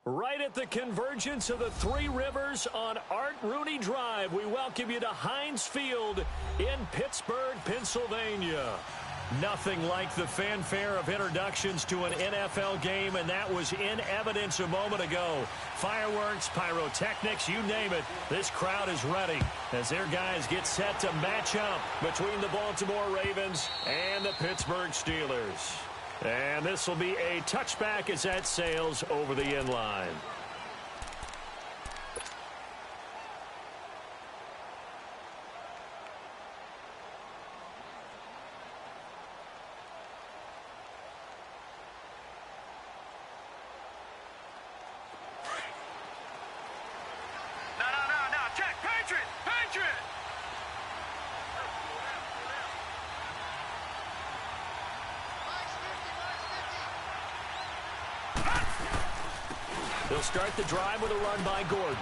Right at the convergence of the Three Rivers on Art Rooney Drive, we welcome you to Heinz Field in Pittsburgh, Pennsylvania. Nothing like the fanfare of introductions to an NFL game, and that was in evidence a moment ago. Fireworks, pyrotechnics, you name it. This crowd is ready as their guys get set to match up between the Baltimore Ravens and the Pittsburgh Steelers. And this will be a touchback as that sails over the end line. They'll start the drive with a run by Gordon.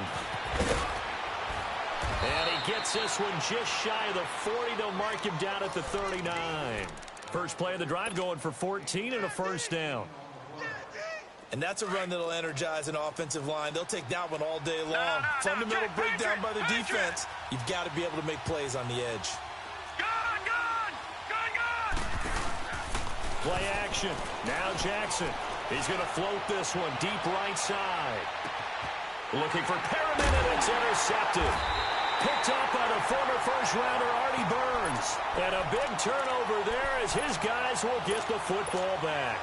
And he gets this one just shy of the 40. They'll mark him down at the 39. First play of the drive going for 14 and a first down. And that's a run that'll energize an offensive line. They'll take that one all day long. Fundamental breakdown by the defense. You've got to be able to make plays on the edge. Play action. Now Jackson. He's going to float this one deep right side. Looking for Perriman, and it's intercepted. Picked up by the former first-rounder Artie Burns. And a big turnover there as his guys will get the football back.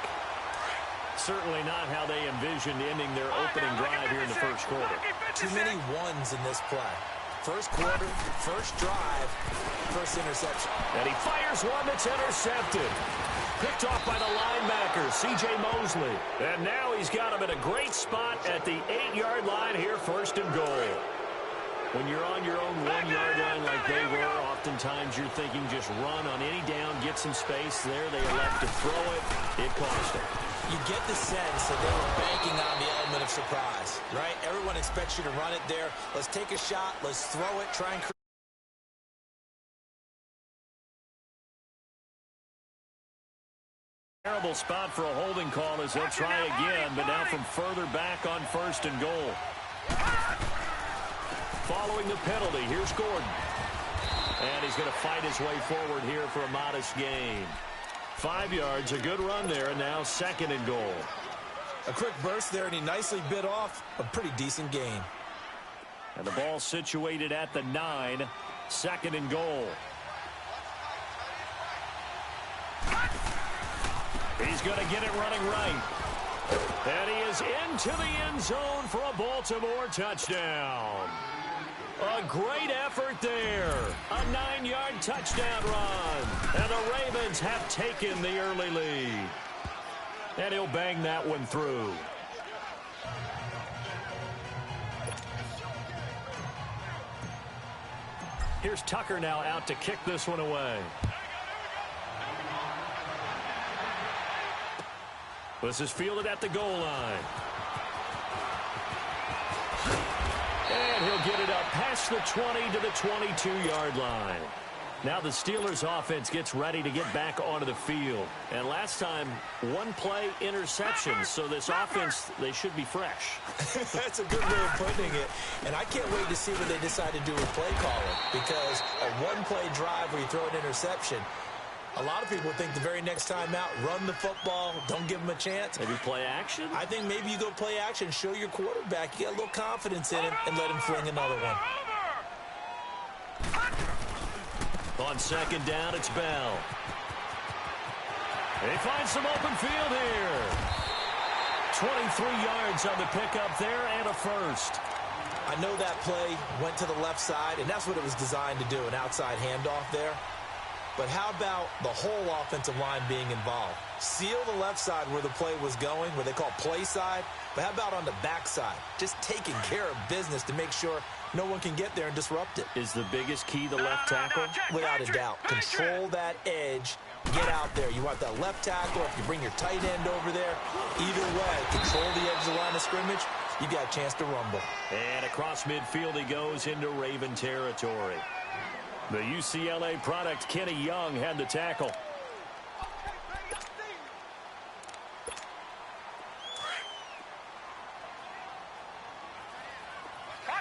Certainly not how they envisioned ending their opening drive here in the first quarter. Too many ones in this play. First quarter, first drive, first interception. And he fires one that's intercepted. Picked off by the linebacker, C.J. Mosley. And now he's got him in a great spot at the 8-yard line here, first and goal. When you're on your own 1-yard line like they were, oftentimes you're thinking just run on any down, get some space. There they elect to throw it. It cost them. You get the sense that they were banking on the element of surprise, right? Everyone expects you to run it there. Let's take a shot. Let's throw it. Try and create. Terrible spot for a holding call as they'll try again, but now from further back on first and goal. Following the penalty, here's Gordon. And he's going to fight his way forward here for a modest gain. 5 yards, a good run there, and now second and goal. A quick burst there, and he nicely bit off a pretty decent gain. And the ball situated at the 9, second and goal. He's going to get it running right. And he is into the end zone for a Baltimore touchdown. A great effort there. A 9-yard touchdown run. And the Ravens have taken the early lead. And he'll bang that one through. Here's Tucker now out to kick this one away. This is fielded at the goal line. And he'll get it up past the 20 to the 22-yard line. Now the Steelers offense gets ready to get back onto the field. And last time, one play interception. So this offense, they should be fresh. That's a good way of putting it. And I can't wait to see what they decide to do with play calling. Because a one-play drive where you throw an interception, a lot of people think the very next time out, run the football, don't give them a chance. Maybe play action? I think maybe you go play action, show your quarterback, you get a little confidence in him, and let him fling another one. On second down, it's Bell. He finds some open field here. 23 yards on the pickup there and a first. I know that play went to the left side, and that's what it was designed to do, an outside handoff there. But how about the whole offensive line being involved? Seal the left side where the play was going, where they call play side. But how about on the back side? Just taking care of business to make sure no one can get there and disrupt it. Is the biggest key the left tackle? Without a doubt. Control that edge. Get out there. You want that left tackle. If you bring your tight end over there, either way, control the edge of the line of scrimmage. You got a chance to rumble. And across midfield he goes into Raven territory. The UCLA product, Kenny Young, had the tackle.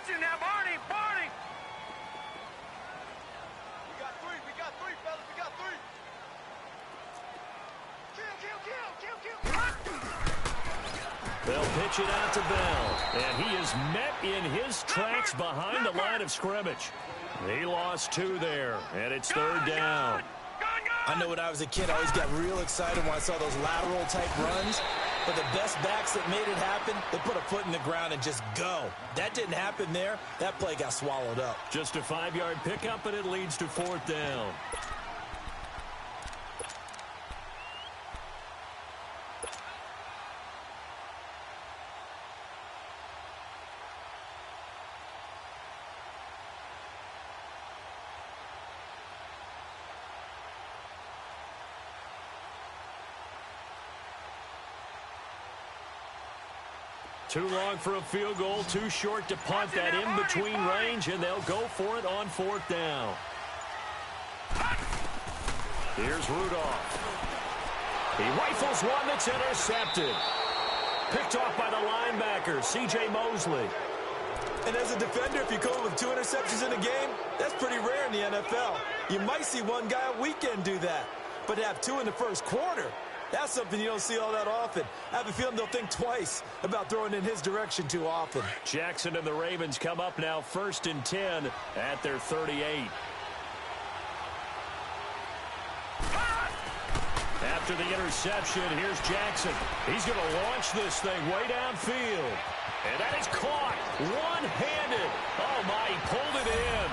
Watching now, Barney, Barney. We got three, fellas, we got three. They'll pitch it out to Bell, and he is met in his tracks behind the line of scrimmage. He lost 2 there, and it's 3rd down. I know when I was a kid, I always got real excited when I saw those lateral-type runs. But the best backs that made it happen, they put a foot in the ground and just go. That didn't happen there. That play got swallowed up. Just a 5-yard pickup, and it leads to 4th down. Too long for a field goal, too short to punt that in-between range, and they'll go for it on 4th down. Here's Rudolph. He rifles one that's intercepted. Picked off by the linebacker, C.J. Mosley. And as a defender, if you come with 2 interceptions in a game, that's pretty rare in the NFL. You might see one guy a weekend do that. But to have 2 in the first quarter, that's something you don't see all that often. I have a feeling they'll think twice about throwing in his direction too often. Jackson and the Ravens come up now 1st and 10 at their 38. After the interception, here's Jackson. He's going to launch this thing way downfield. And that is caught one-handed. Oh, my, he pulled it in.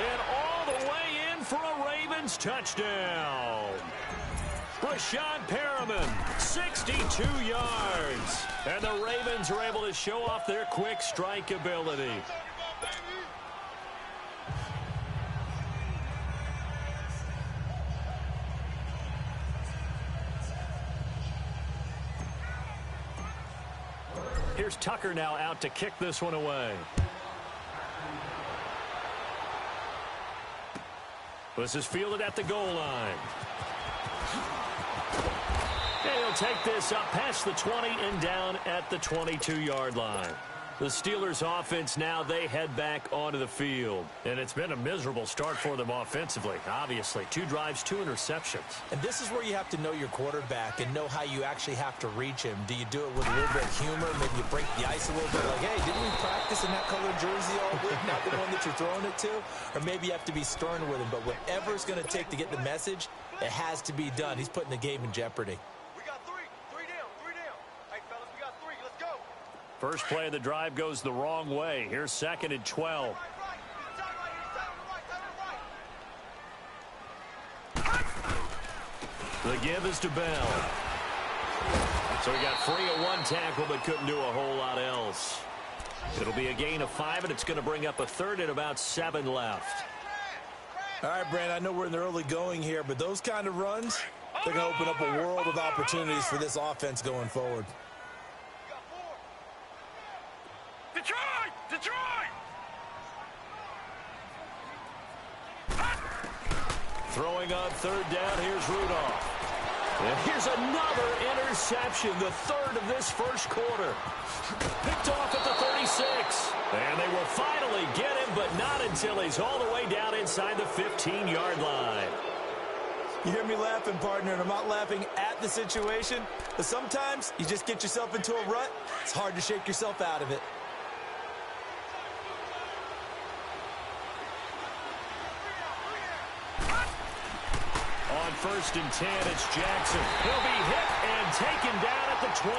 And all the way in for a Ravens touchdown. Brashad Perriman, 62 yards. And the Ravens are able to show off their quick strike ability. Here's Tucker now out to kick this one away. This is fielded at the goal line. And he'll take this up past the 20 and down at the 22-yard line. The Steelers offense now, they head back onto the field. And it's been a miserable start for them offensively, obviously. 2 drives, 2 interceptions. And this is where you have to know your quarterback and know how you actually have to reach him. Do you do it with a little bit of humor? Maybe you break the ice a little bit like, hey, didn't we practice in that colored jersey all week? Not the one that you're throwing it to? Or maybe you have to be stern with him. But whatever it's going to take to get the message, it has to be done. He's putting the game in jeopardy. First play of the drive goes the wrong way. Here's 2nd and 12. The give is to Bell. So he got free of 1 tackle but couldn't do a whole lot else. It'll be a gain of 5, and it's going to bring up a 3rd and about 7 left. All right, Brand, I know we're in the early going here, but those kind of runs, they're going to open up a world of opportunities for this offense going forward. Detroit! Detroit! Throwing on 3rd down, here's Rudolph. And here's another interception, the 3rd of this first quarter. Picked off at the 36. And they will finally get him, but not until he's all the way down inside the 15-yard line. You hear me laughing, partner, and I'm not laughing at the situation, but sometimes you just get yourself into a rut. It's hard to shake yourself out of it. On 1st and 10, it's Jackson. He'll be hit and taken down at the 21.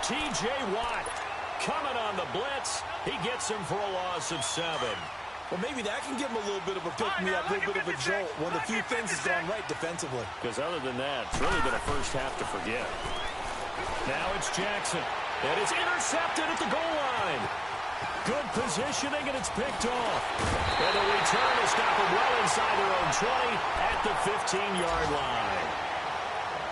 T.J. Watt coming on the blitz. He gets him for a loss of 7. Well, maybe that can give him a little bit of a pick-me-up, a little bit of a jolt. One of the few things that's gone right defensively. Because other than that, it's really been a first half to forget. Now it's Jackson. And it's intercepted at the goal line. Good positioning, and it's picked off. And the return is stopped well inside their own 20 at the 15-yard line.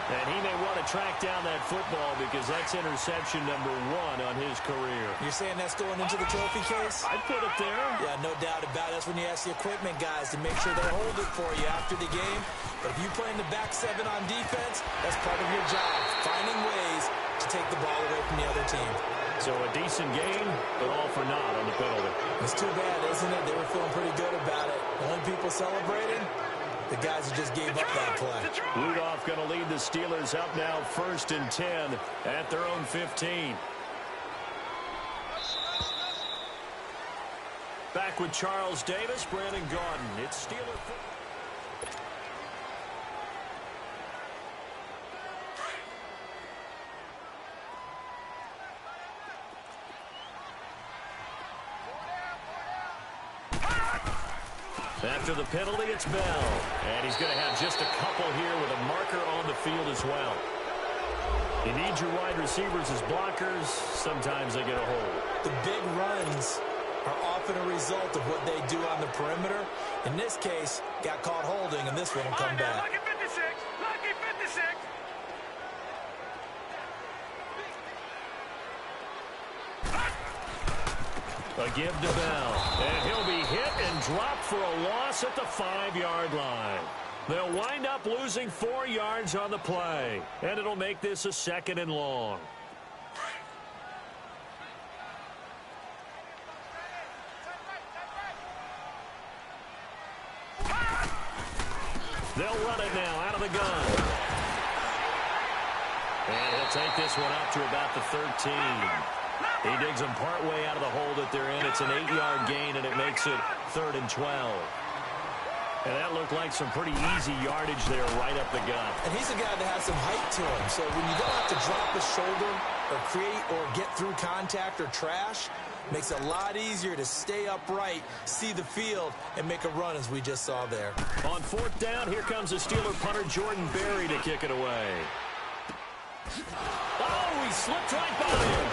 And he may want to track down that football because that's interception number 1 on his career. You're saying that's going into the trophy case? I'd put it there. Yeah, no doubt about it. That's when you ask the equipment guys to make sure they hold it for you after the game. But if you play in the back 7 on defense, that's part of your job, finding ways to take the ball away from the other team. So a decent gain, but all for naught on the penalty. It's too bad, isn't it? They were feeling pretty good about it. The only people celebrating, the guys who just gave up that play. Rudolph going to lead the Steelers up now 1st and 10 at their own 15. Back with Charles Davis, Brandon Gaudin. It's Steeler football. After the penalty, it's Bell. And he's going to have just a couple here with a marker on the field as well. You need your wide receivers as blockers. Sometimes they get a hold. The big runs are often a result of what they do on the perimeter. In this case, got caught holding, and this one will come back. Lucky 56. Lucky 56. A give to Bell. And he'll be hit and dropped for a loss at the 5-yard line. They'll wind up losing 4 yards on the play. And it'll make this a 2nd and long. They'll run it now out of the gun. And he'll take this one up to about the 13. He digs them partway out of the hole that they're in. It's an 8-yard gain, and it makes it 3rd and 12. And that looked like some pretty easy yardage there right up the gut. And he's a guy that has some height to him. So when you don't have to drop his shoulder or create or get through contact or trash, makes it a lot easier to stay upright, see the field, and make a run as we just saw there. On 4th down, here comes the Steeler punter Jordan Berry to kick it away. Oh, he slipped right by him.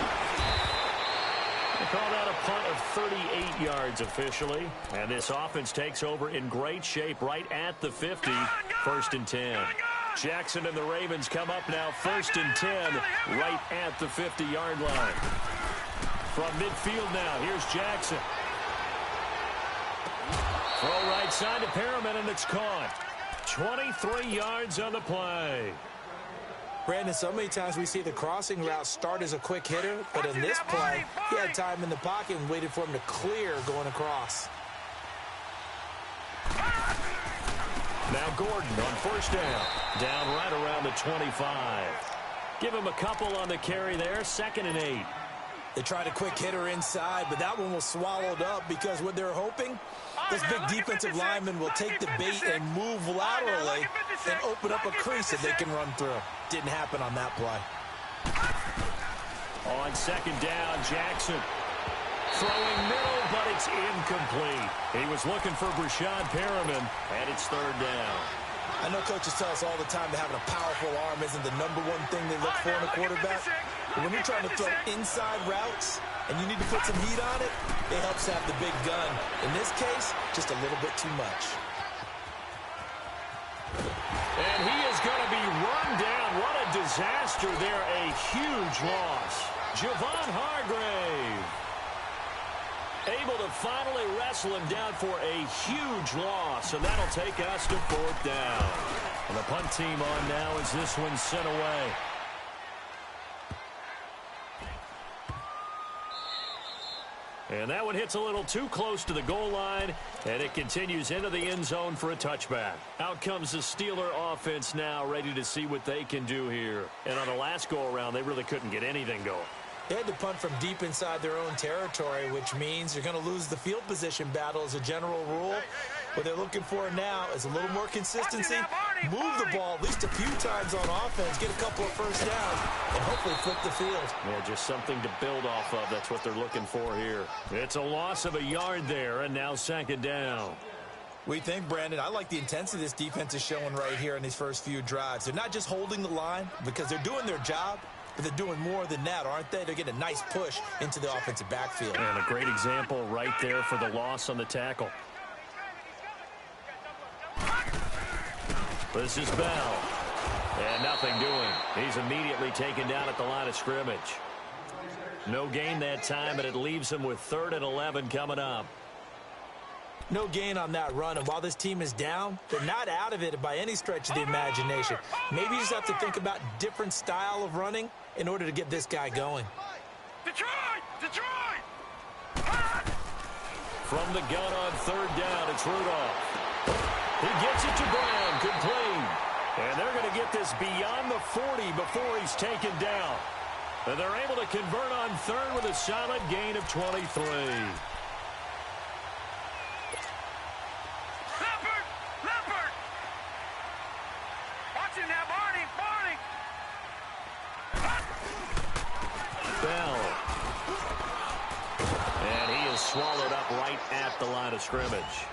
They call that a punt of 38 yards officially. And this offense takes over in great shape right at the 50, 1st and 10. Jackson and the Ravens come up now 1st and 10 right at the 50-yard line. From midfield now, here's Jackson. Throw right side to Perriman, and it's caught. 23 yards on the play. Brandon, so many times we see the crossing route start as a quick hitter, but in this play, he had time in the pocket and waited for him to clear going across. Now Gordon on 1st down. Down right around the 25. Give him a couple on the carry there, 2nd and 8. They tried a quick hitter inside, but that one was swallowed up because what they're hoping, this big defensive lineman will take the bait and move laterally and open up a crease that they can run through. Didn't happen on that play. On 2nd down, Jackson throwing middle, but it's incomplete. He was looking for Brashad Perriman, and it's 3rd down. I know coaches tell us all the time that having a powerful arm isn't the #1 thing they look for in a quarterback. But when you're trying to throw inside routes and you need to put some heat on it, it helps have the big gun. In this case, just a little bit too much. And he is going to be run down. What a disaster there. A huge loss. Javon Hargrave able to finally wrestle him down for a huge loss, and that'll take us to 4th down. And the punt team on now as this one's sent away. And that one hits a little too close to the goal line, and it continues into the end zone for a touchback. Out comes the Steeler offense now, ready to see what they can do here. And on the last go-around, they really couldn't get anything going. They had to punt from deep inside their own territory, which means you're going to lose the field position battle as a general rule. What they're looking for now is a little more consistency, move the ball at least a few times on offense, get a couple of first downs, and hopefully flip the field. Yeah, just something to build off of. That's what they're looking for here. It's a loss of a yard there, and now 2nd down. We think, Brandon, I like the intensity this defense is showing right here in these first few drives. They're not just holding the line because they're doing their job, but they're doing more than that, aren't they? They're getting a nice push into the offensive backfield. And a great example right there for the loss on the tackle. This is Bell. And nothing doing. He's immediately taken down at the line of scrimmage. No gain that time, and it leaves him with 3rd and 11 coming up. No gain on that run, and while this team is down, they're not out of it by any stretch of the imagination. Maybe you just have to think about different style of running in order to get this guy going. Detroit! Detroit! From the gun on third down, it's Rudolph. He gets it to Brown, complete. And they're going to get this beyond the 40 before he's taken down. And they're able to convert on third with a solid gain of 23. Leopard! Leopard! Watching that, Barney! Barney! Bell. And he is swallowed up right at the line of scrimmage.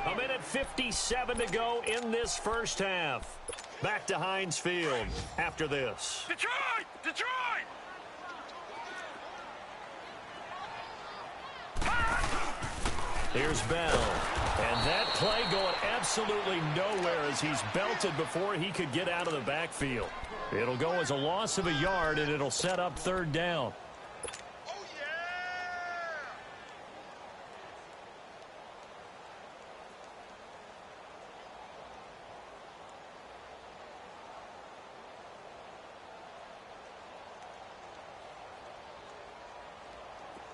A minute 57 to go in this first half. Back to Heinz Field after this. Detroit! Detroit! Here's Bell. And that play going absolutely nowhere as he's belted before he could get out of the backfield. It'll go as a loss of a yard, and it'll set up third down.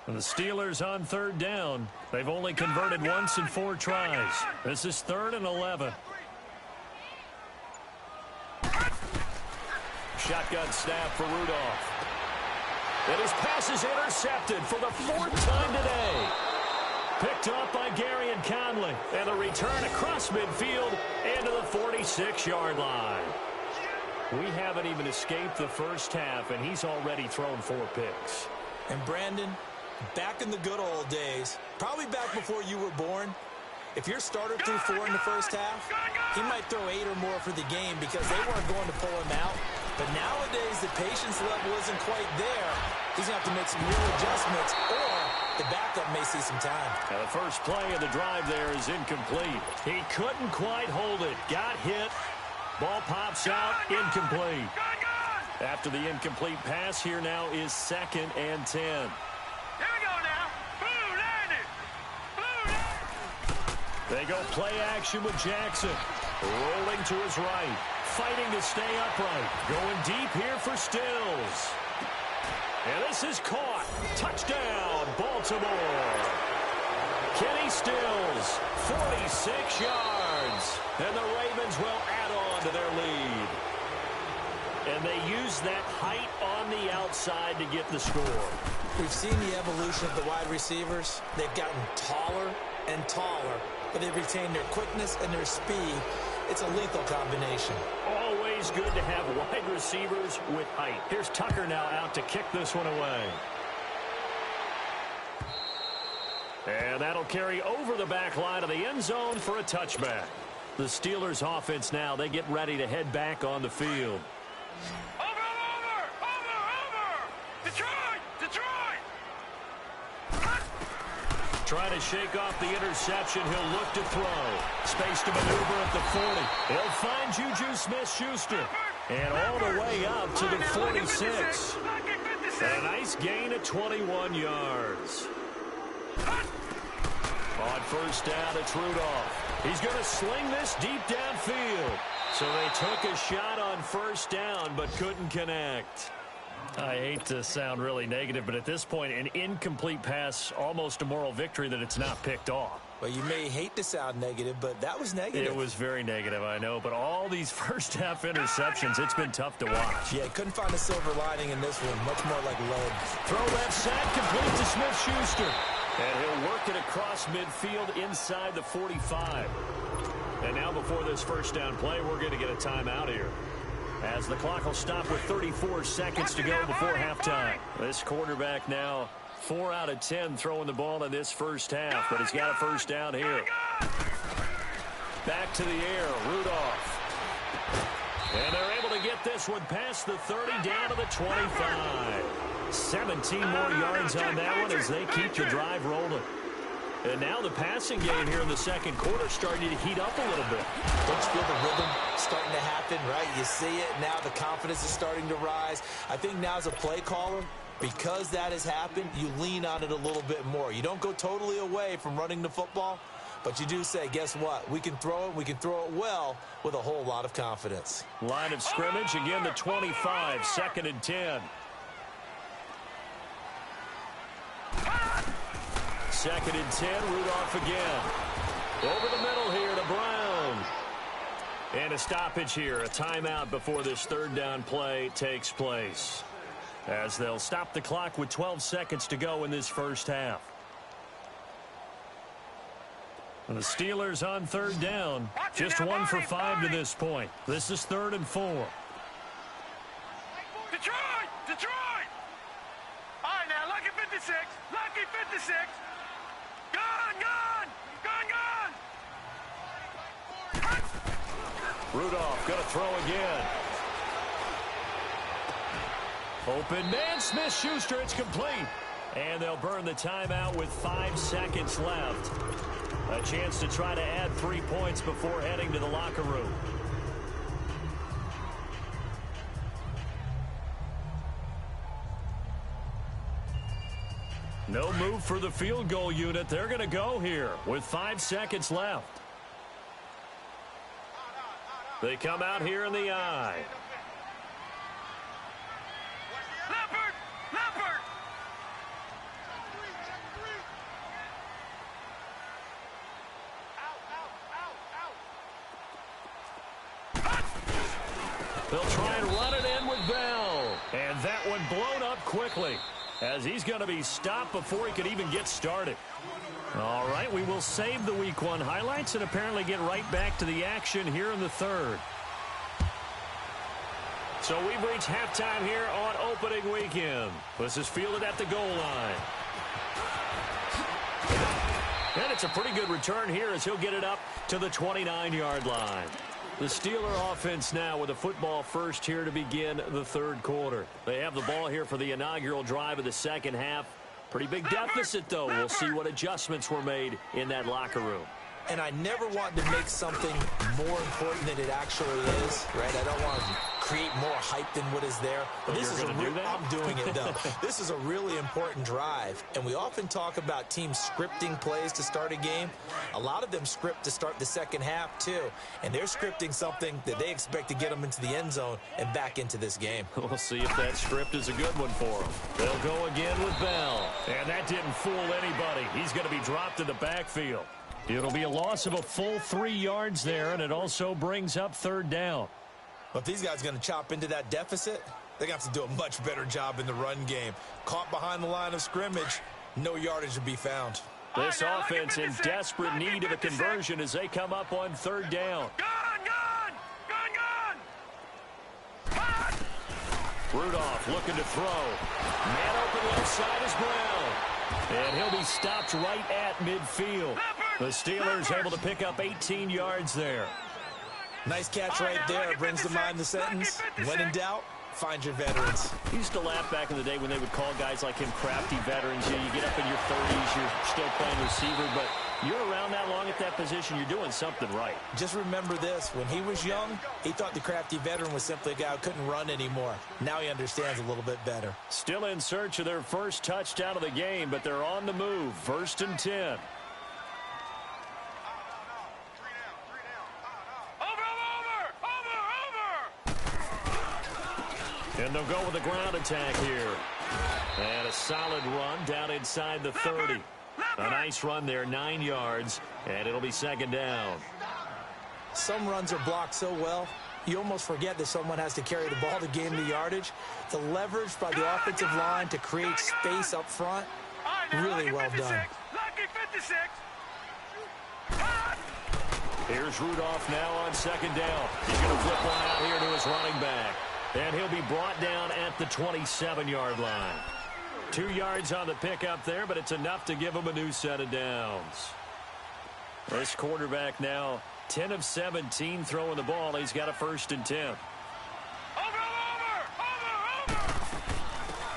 And the Steelers on third down. They've only converted once in 4 tries. This is 3rd and 11. Shotgun snap for Rudolph. And his pass is intercepted for the 4th time today. Picked up by Garyon Conley. And a return across midfield into the 46-yard line. We haven't even escaped the first half, and he's already thrown 4 picks. And Brandon, back in the good old days, probably back before you were born, if your starter threw 4 in the first half, he might throw 8 or more for the game because they weren't going to pull him out. But nowadays, the patience level isn't quite there. He's going to have to make some real adjustments, or the backup may see some time. Now the first play of the drive there is incomplete. He couldn't quite hold it. Got hit. Ball pops out. Incomplete. After the incomplete pass, here now is 2nd and 10. Here we go now. Blue landed. Blue landed. They go play action with Jackson. Rolling to his right. Fighting to stay upright. Going deep here for Stills. And this is caught. Touchdown, Baltimore. Kenny Stills, 46 yards. And the Ravens will add on to their lead. And they use that height on the outside to get the score. We've seen the evolution of the wide receivers. They've gotten taller and taller, but they've retained their quickness and their speed. It's a lethal combination. Always good to have wide receivers with height. Here's Tucker now out to kick this one away. And that'll carry over the back line of the end zone for a touchback. The Steelers offense now, they get ready to head back on the field. Detroit! Detroit! Trying to shake off the interception. He'll look to throw. Space to maneuver at the 40. He'll find Juju Smith-Schuster. And all the way up to the 46. A nice gain of 21 yards. On first down, it's Rudolph. He's going to sling this deep downfield. So they took a shot on first down, but couldn't connect. I hate to sound really negative, but at this point, an incomplete pass, almost a moral victory that it's not picked off. Well, you may hate to sound negative, but that was negative. It was very negative, I know, but all these first-half interceptions, it's been tough to watch. Yeah, couldn't find a silver lining in this one. Much more like lead. Throw left side, complete to Smith-Schuster. And he'll work it across midfield inside the 45. And now before this first down play, we're going to get a timeout here, as the clock will stop with 34 seconds to go before halftime. This quarterback now 4 out of 10 throwing the ball in this first half, but he's got a first down here. Back to the air, Rudolph. And they're able to get this one past the 30 down to the 25. 17 more yards on that one as they keep the drive rolling. And now the passing game here in the second quarter starting to heat up a little bit. Don't you feel the rhythm starting to happen, right? You see it. Now the confidence is starting to rise. I think now as a play caller, because that has happened, you lean on it a little bit more. You don't go totally away from running the football, but you do say, guess what? We can throw it. We can throw it well with a whole lot of confidence. Line of scrimmage, again the 25, 2nd and 10. 2nd and 10. Rudolph again. Over the middle here to Brown. And a stoppage here, a timeout before this 3rd down play takes place, as they'll stop the clock with 12 seconds to go in this first half. And the Steelers on 3rd down, just 1 for 5 to this point. This is 3rd and 4. Detroit! Detroit! All right, now, lucky 56. Lucky 56. Gone, gone! Gone, gone! Rudolph going to throw again. Open man, Smith-Schuster, it's complete. And they'll burn the timeout with 5 seconds left. A chance to try to add 3 points before heading to the locker room. No move for the field goal unit. They're going to go here with 5 seconds left. They come out here in the eye. Leopard! Leopard! They'll try and run it in with Bell. And that one blown up quickly, as he's going to be stopped before he could even get started. All right, we will save the Week 1 highlights and apparently get right back to the action here in the 3rd. So we've reached halftime here on opening weekend. This is fielded at the goal line. And it's a pretty good return here as he'll get it up to the 29-yard line. The Steeler offense now with a football first here to begin the 3rd quarter. They have the ball here for the inaugural drive of the 2nd half. Pretty big deficit, though. We'll see what adjustments were made in that locker room. And I never want to make something more important than it actually is, right? I don't want to create more hype than what is there. But this is I'm doing it, though. This is a really important drive. And we often talk about teams scripting plays to start a game. A lot of them script to start the 2nd half, too. And they're scripting something that they expect to get them into the end zone and back into this game. We'll see if that script is a good one for them. They'll go again with Bell. And that didn't fool anybody. He's going to be dropped in the backfield. It'll be a loss of a full 3 yards there, and it also brings up 3rd down. But if these guys are going to chop into that deficit, they're going to have to do a much better job in the run game. Caught behind the line of scrimmage, no yardage to be found. This offense in desperate need of a conversion as they come up on 3rd down. Gone, gone! Gone, gone! Rudolph looking to throw. Man open left side is Brown. And he'll be stopped right at midfield. The Steelers able to pick up 18 yards there. Nice catch right there. Brings to mind the sentence, when in doubt, find your veterans. I used to laugh back in the day when they would call guys like him crafty veterans. You get up in your 30s, you're still playing receiver, but you're around that long at that position, you're doing something right. Just remember this. When he was young, he thought the crafty veteran was simply a guy who couldn't run anymore. Now he understands a little bit better. Still in search of their first touchdown of the game, but they're on the move. 1st and 10. And they'll go with a ground attack here. And a solid run down inside the 30. A nice run there, 9 yards, and it'll be 2nd down. Some runs are blocked so well, you almost forget that someone has to carry the ball to gain the yardage. The leverage by the offensive line to create space up front, really well done. Lucky 56. Here's Rudolph now on 2nd down. He's going to flip one out here to his running back. And he'll be brought down at the 27-yard line. 2 yards on the pickup there, but it's enough to give him a new set of downs. This quarterback now 10 of 17 throwing the ball. He's got a 1st and 10. Over!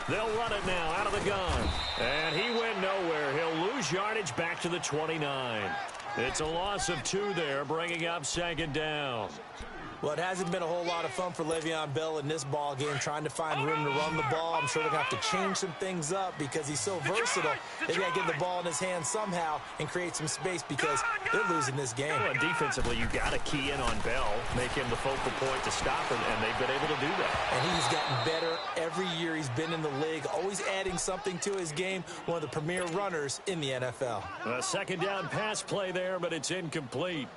They'll run it now out of the gun. And he went nowhere. He'll lose yardage back to the 29. It's a loss of 2 there, bringing up 2nd down. Well, it hasn't been a whole lot of fun for Le'Veon Bell in this ball game, trying to find room to run the ball. I'm sure they're going to have to change some things up because he's so versatile. They've got to get the ball in his hands somehow and create some space because they're losing this game. Well, defensively, you've got to key in on Bell, make him the focal point to stop him, and they've been able to do that. And he's gotten better every year he's been in the league, always adding something to his game, one of the premier runners in the NFL. A second down pass play there, but it's incomplete.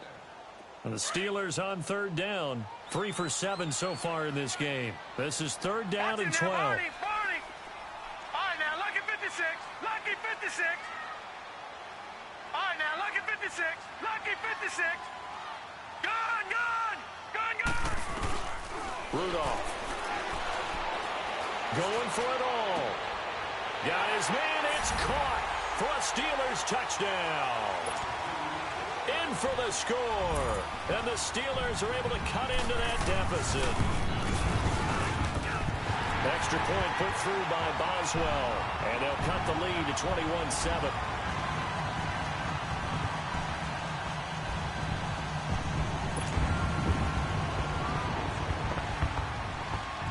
And the Steelers on third down, 3 for 7 so far in this game. This is third down and 12. 40. All right, now, lucky 56. Lucky 56. All right, now, lucky 56. Lucky 56. Gun, gun. Gun, gun. Rudolph. Going for it all. Got his man. It's caught for a Steelers touchdown. In for the score. And the Steelers are able to cut into that deficit. Extra point put through by Boswell. And they'll cut the lead to 21-7.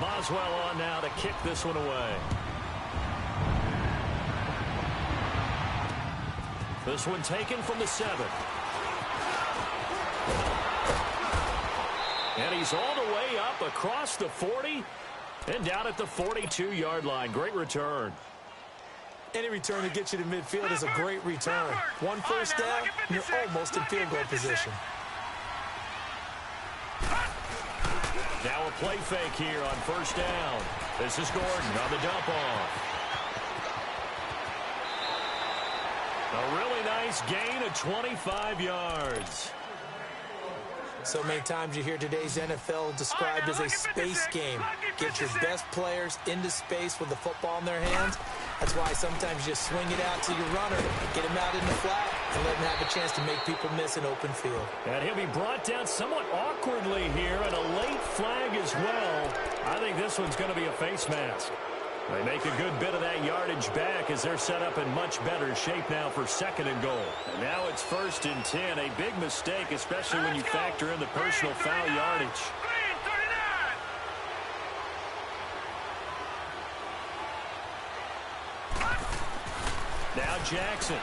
Boswell on now to kick this one away. This one taken from the 7. And he's all the way up across the 40 and down at the 42-yard line. Great return. Any return that gets you to midfield is a great return. One first down, and you're almost in field goal position. Now a play fake here on first down. This is Gordon on the dump off. A really nice gain of 25 yards. So many times you hear today's NFL described as a space game. Get your best players into space with the football in their hands. That's why sometimes you just swing it out to your runner, get him out in the flat, and let him have a chance to make people miss an open field. And he'll be brought down somewhat awkwardly here, and a late flag as well. I think this one's going to be a face mask. They make a good bit of that yardage back as they're set up in much better shape now for second and goal. And now it's 1st and 10. A big mistake, especially when you factor in the personal foul yardage. Now Jackson.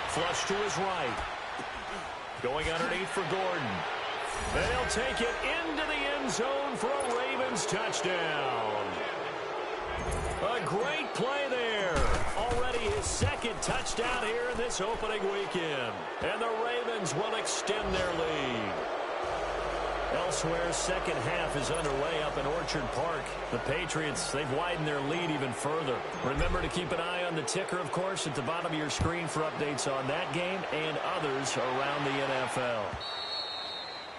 Flush to his right. Going underneath for Gordon. And he'll take it into the end zone for a Ravens touchdown. A great play there. Already his second touchdown here in this opening weekend. And the Ravens will extend their lead. Elsewhere, second half is underway up in Orchard Park. The Patriots, they've widened their lead even further. Remember to keep an eye on the ticker, of course, at the bottom of your screen for updates on that game and others around the NFL.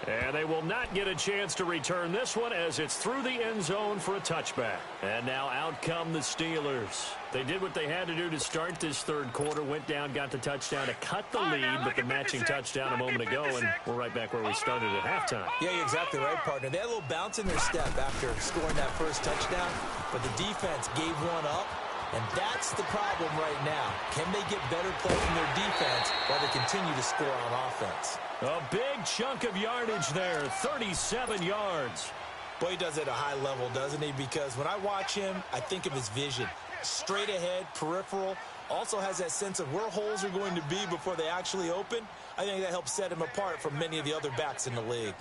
And they will not get a chance to return this one as it's through the end zone for a touchback. And now out come the Steelers. They did what they had to do to start this third quarter, went down, got the touchdown to cut the lead, but the matching touchdown a moment ago, and we're right back where we started at halftime. Yeah, you're exactly right, partner. They had a little bounce in their step after scoring that first touchdown, but the defense gave one up. And that's the problem right now. Can they get better play from their defense while they continue to score on offense? A big chunk of yardage there, 37 yards. Boy, he does it at a high level, doesn't he? Because when I watch him, I think of his vision. Straight ahead, peripheral, also has that sense of where holes are going to be before they actually open. I think that helps set him apart from many of the other backs in the league.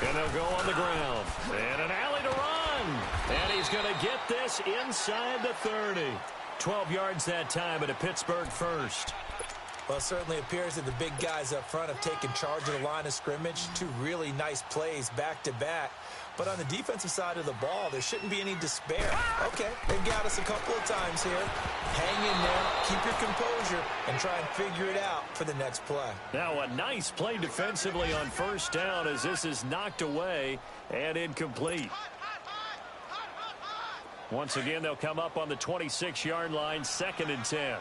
And they'll go on the ground. And an alley to run. And he's going to get this inside the 30. 12 yards that time at a Pittsburgh first. Well, it certainly appears that the big guys up front have taken charge of the line of scrimmage. Two really nice plays back-to-back. But on the defensive side of the ball, there shouldn't be any despair. Okay, they've got us a couple of times here. Hang in there, keep your composure, and try and figure it out for the next play. Now a nice play defensively on first down as this is knocked away and incomplete. Once again, they'll come up on the 26-yard line, 2nd and 10.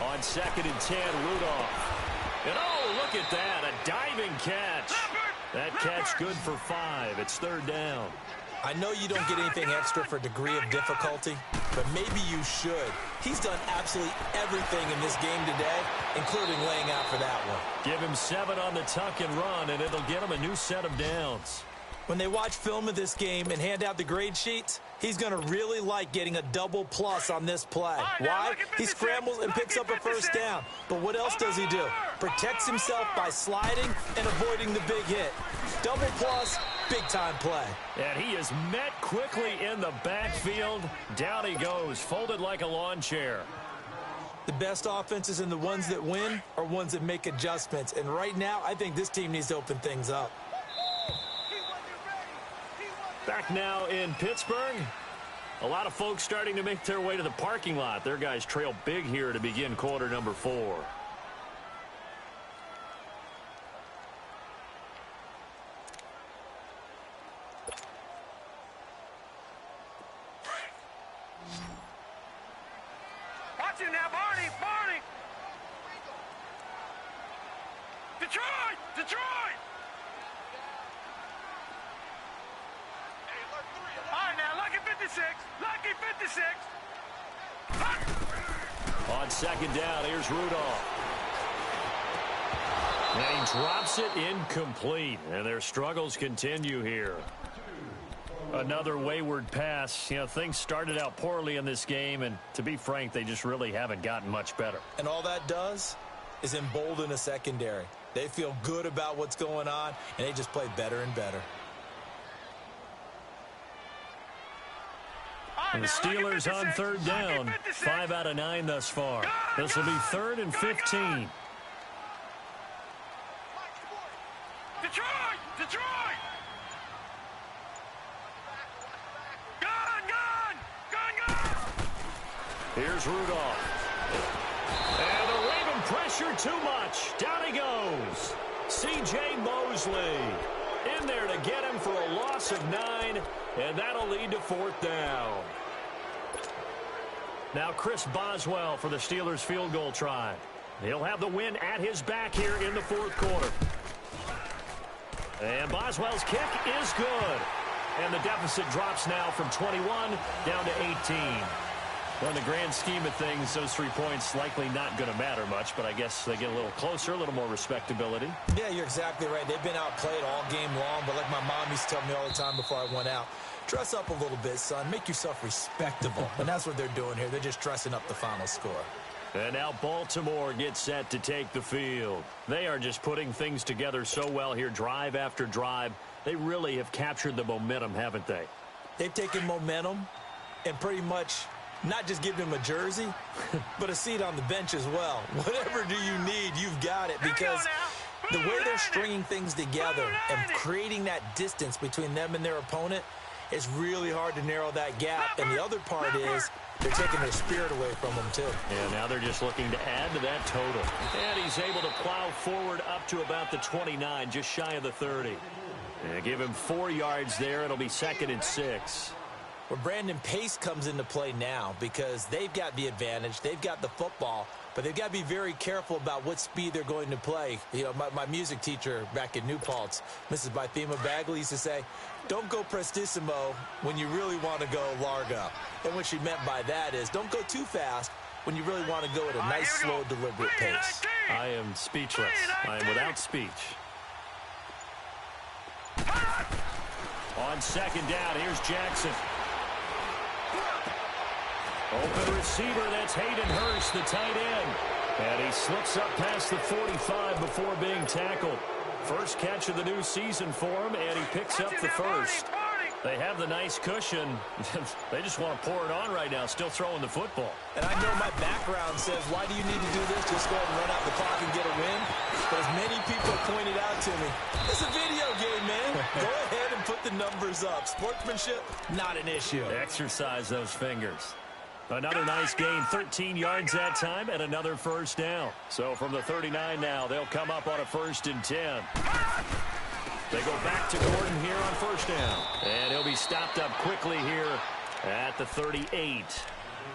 On 2nd and 10, Rudolph. And oh, look at that, a diving catch. That catch good for 5. It's 3rd down. I know you don't get anything extra for degree of difficulty, but maybe you should. He's done absolutely everything in this game today, including laying out for that one. Give him 7 on the tuck and run, and it'll get him a new set of downs. When they watch film of this game and hand out the grade sheets, he's going to really like getting a double plus on this play. Why? He scrambles and picks up a first down. But what else does he do? Protects himself by sliding and avoiding the big hit. Double plus, big-time play. And he is met quickly in the backfield. Down he goes, folded like a lawn chair. The best offenses and the ones that win are ones that make adjustments. And right now, I think this team needs to open things up. Back now in Pittsburgh. A lot of folks starting to make their way to the parking lot. Their guys trail big here to begin quarter number 4. Watch it now, Barney! Barney! Detroit! Detroit! All right, now, lucky 56. Lucky 56. On second down, here's Rudolph. And he drops it incomplete. And their struggles continue here. Another wayward pass. You know, things started out poorly in this game, and to be frank, they just really haven't gotten much better. And all that does is embolden a secondary. They feel good about what's going on, and they just play better and better. And the Steelers on third down. 5 out of 9 thus far. This will be 3rd and 15. Detroit! Detroit! Gun! Gun! Gun! Gun! Here's Rudolph. And the Raven pressure too much. Down he goes. C.J. Mosley in there to get him for a loss of 9, and that'll lead to 4th down. Now Chris Boswell for the Steelers field goal try. He'll have the win at his back here in the 4th quarter. And Boswell's kick is good. And the deficit drops now from 21 down to 18. Well, in the grand scheme of things, those 3 points likely not going to matter much, but I guess they get a little closer, a little more respectability. Yeah, you're exactly right. They've been outplayed all game long, but like my mom used to tell me all the time before I went out, dress up a little bit, son. Make yourself respectable. And that's what they're doing here. They're just dressing up the final score. And now Baltimore gets set to take the field. They are just putting things together so well here, drive after drive. They really have captured the momentum, haven't they? They've taken momentum and pretty much not just given him a jersey, but a seat on the bench as well. Whatever do you need, you've got it, because the way they're stringing things together and creating that distance between them and their opponent is really hard to narrow that gap. And the other part is they're taking their spirit away from them, too. And now they're just looking to add to that total. And he's able to plow forward up to about the 29, just shy of the 30. And give him 4 yards there. It'll be 2nd and 6. Well, Brandon, pace comes into play now because they've got the advantage. They've got the football, but they've got to be very careful about what speed they're going to play. You know, my music teacher back in New Paltz, Mrs. Bythema Bagley, used to say, don't go prestissimo when you really want to go largo. And what she meant by that is don't go too fast when you really want to go at a nice, slow, deliberate pace. I am speechless. I am without speech. On second down, here's Jackson. Open receiver, that's Hayden Hurst, the tight end. And he slips up past the 45 before being tackled. First catch of the new season for him, and he picks up the first. They have the nice cushion. They just want to pour it on right now, still throwing the football. And I know my background says, why do you need to do this? Just go ahead and run out the clock and get a win. But as many people have pointed out to me, it's a video game, man. Go ahead and put the numbers up. Sportsmanship, not an issue. Exercise those fingers. Another nice gain, 13 yards that time, and another first down. So from the 39 now, they'll come up on a 1st and 10. They go back to Gordon here on first down. And he'll be stopped up quickly here at the 38.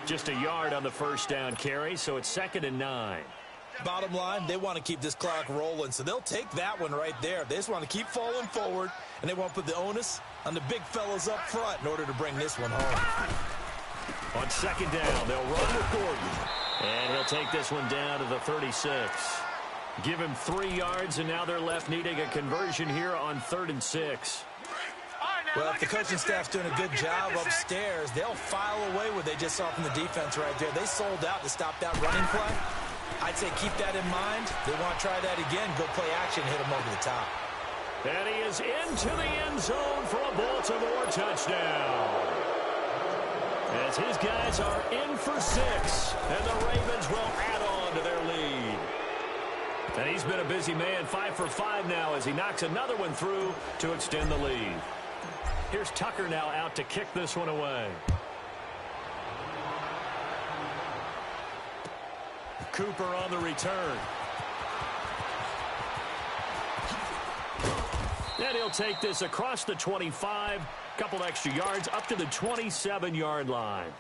Just a yard on the first down carry, so it's 2nd and 9. Bottom line, they want to keep this clock rolling, so they'll take that one right there. They just want to keep falling forward, and they want to put the onus on the big fellas up front in order to bring this one home. On second down, they'll run with Gordon. And he'll take this one down to the 36. Give him 3 yards, and now they're left needing a conversion here on 3rd and 6. Well, if the coaching staff's doing a good job upstairs, they'll file away what they just saw from the defense right there. They sold out to stop that running play. I'd say keep that in mind. They want to try that again. Go play action, hit them over the top. And he is into the end zone for a Baltimore touchdown. As his guys are in for 6, and the Ravens will add on to their lead. And he's been a busy man, 5 for 5 now as he knocks another one through to extend the lead. Here's Tucker now out to kick this one away. Cooper on the return. And he'll take this across the 25, couple extra yards up to the 27-yard line.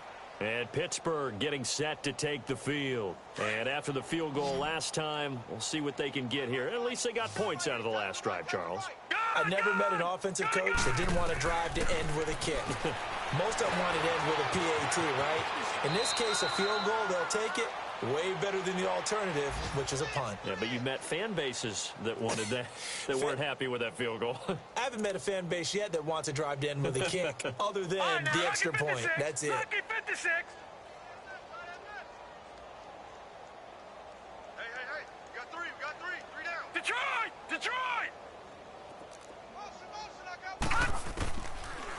And Pittsburgh getting set to take the field. And after the field goal last time, we'll see what they can get here. At least they got points out of the last drive, Charles. I never met an offensive coach that didn't want to drive to end with a kick. Most of them wanted to end with a PAT, right? In this case, a field goal, they'll take it. Way better than the alternative, which is a punt. Yeah, but you've met fan bases that wanted that, that weren't happy with that field goal. I haven't met a fan base yet that wants to drive to end with a kick, other than the extra point. That's it. Lucky 56. Hey, we got 3, we got 3 down. Detroit! Motion,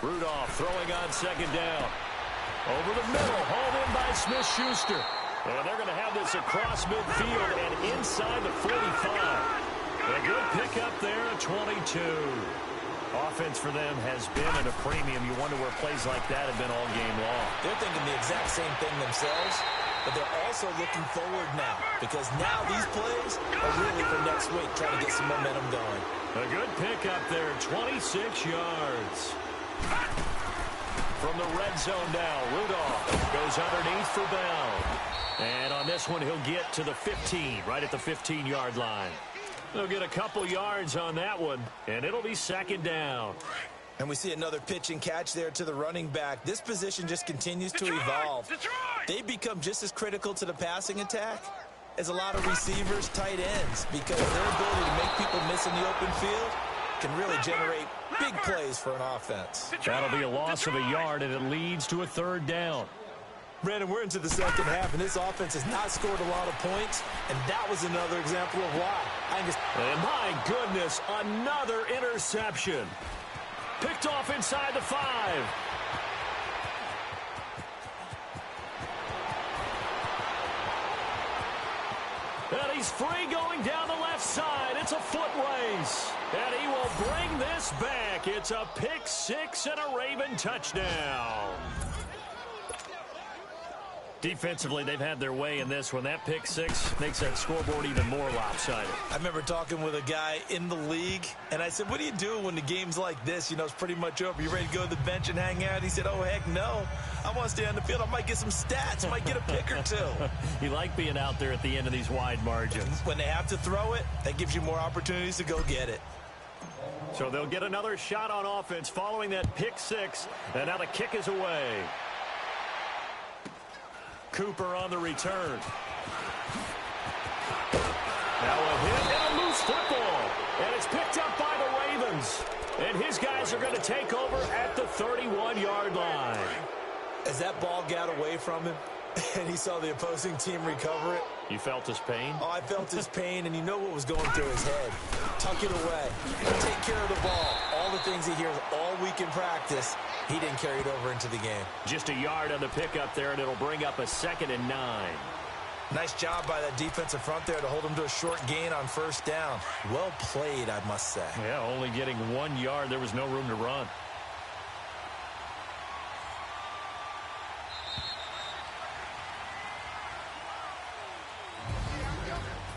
Rudolph throwing on second down. Over the middle, hauled in by Smith-Schuster. And they're going to have this across midfield and inside the 45. A good pickup there at 22. Offense for them has been at a premium. You wonder where plays like that have been all game long. They're thinking the exact same thing themselves, but they're also looking forward now because now these plays are really for next week, trying to get some momentum going. A good pickup there, 26 yards. From the red zone now, Rudolph goes underneath for Bell. And on this one, he'll get to the 15, right at the 15-yard line. They'll get a couple yards on that one, and it'll be second down. And we see another pitch and catch there to the running back. This position just continues to evolve. They become just as critical to the passing attack as a lot of receivers, tight ends, because their ability to make people miss in the open field can really generate big plays for an offense. That'll be a loss of a yard, and it leads to a 3rd down. Brandon, we're into the second half, and this offense has not scored a lot of points, and that was another example of why. And my goodness, another interception. Picked off inside the 5. And he's free going down the left side. It's a foot race. And he will bring this back. It's a pick 6 and a Raven touchdown. Defensively, they've had their way in this one. That pick 6 makes that scoreboard even more lopsided. I remember talking with a guy in the league, and I said, what do you do when the game's like this? You know, it's pretty much over. You ready to go to the bench and hang out? He said, oh, heck no. I want to stay on the field. I might get some stats. I might get a pick or 2. You like being out there at the end of these wide margins. When they have to throw it, that gives you more opportunities to go get it. So they'll get another shot on offense following that pick 6, and now the kick is away. Cooper on the return. Now a hit and a loose football. And it's picked up by the Ravens. And his guys are going to take over at the 31-yard line. As that ball got away from him and he saw the opposing team recover it. You felt his pain? Oh, I felt his pain, and you know what was going through his head. Tuck it away. Take care of the ball. All the things he hears all week in practice, he didn't carry it over into the game. Just a yard on the pickup there, and it'll bring up a 2nd and 9. Nice job by that defensive front there to hold him to a short gain on 1st down. Well played, I must say. Yeah, only getting 1 yard. There was no room to run.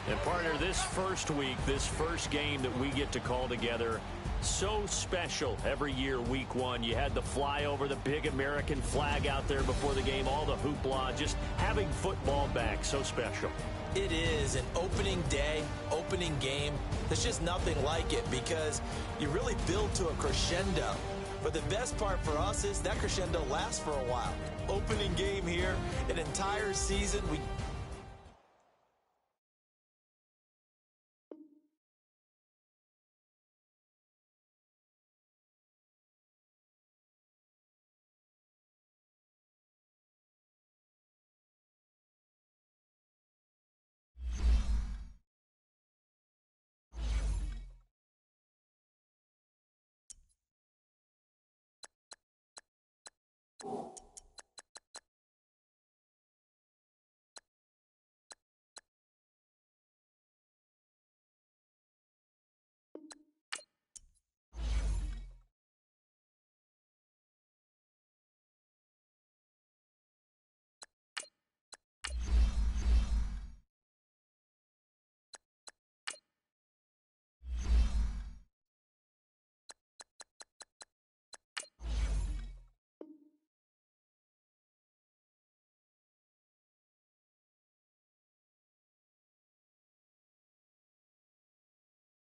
And partner, this first week, this first game that we get to call together, so special every year, week 1. You had the flyover, the big American flag out there before the game, all the hoopla, just having football back, so special. It is an opening day, opening game. There's just nothing like it because you really build to a crescendo. But the best part for us is that crescendo lasts for a while. Opening game here, an entire season. We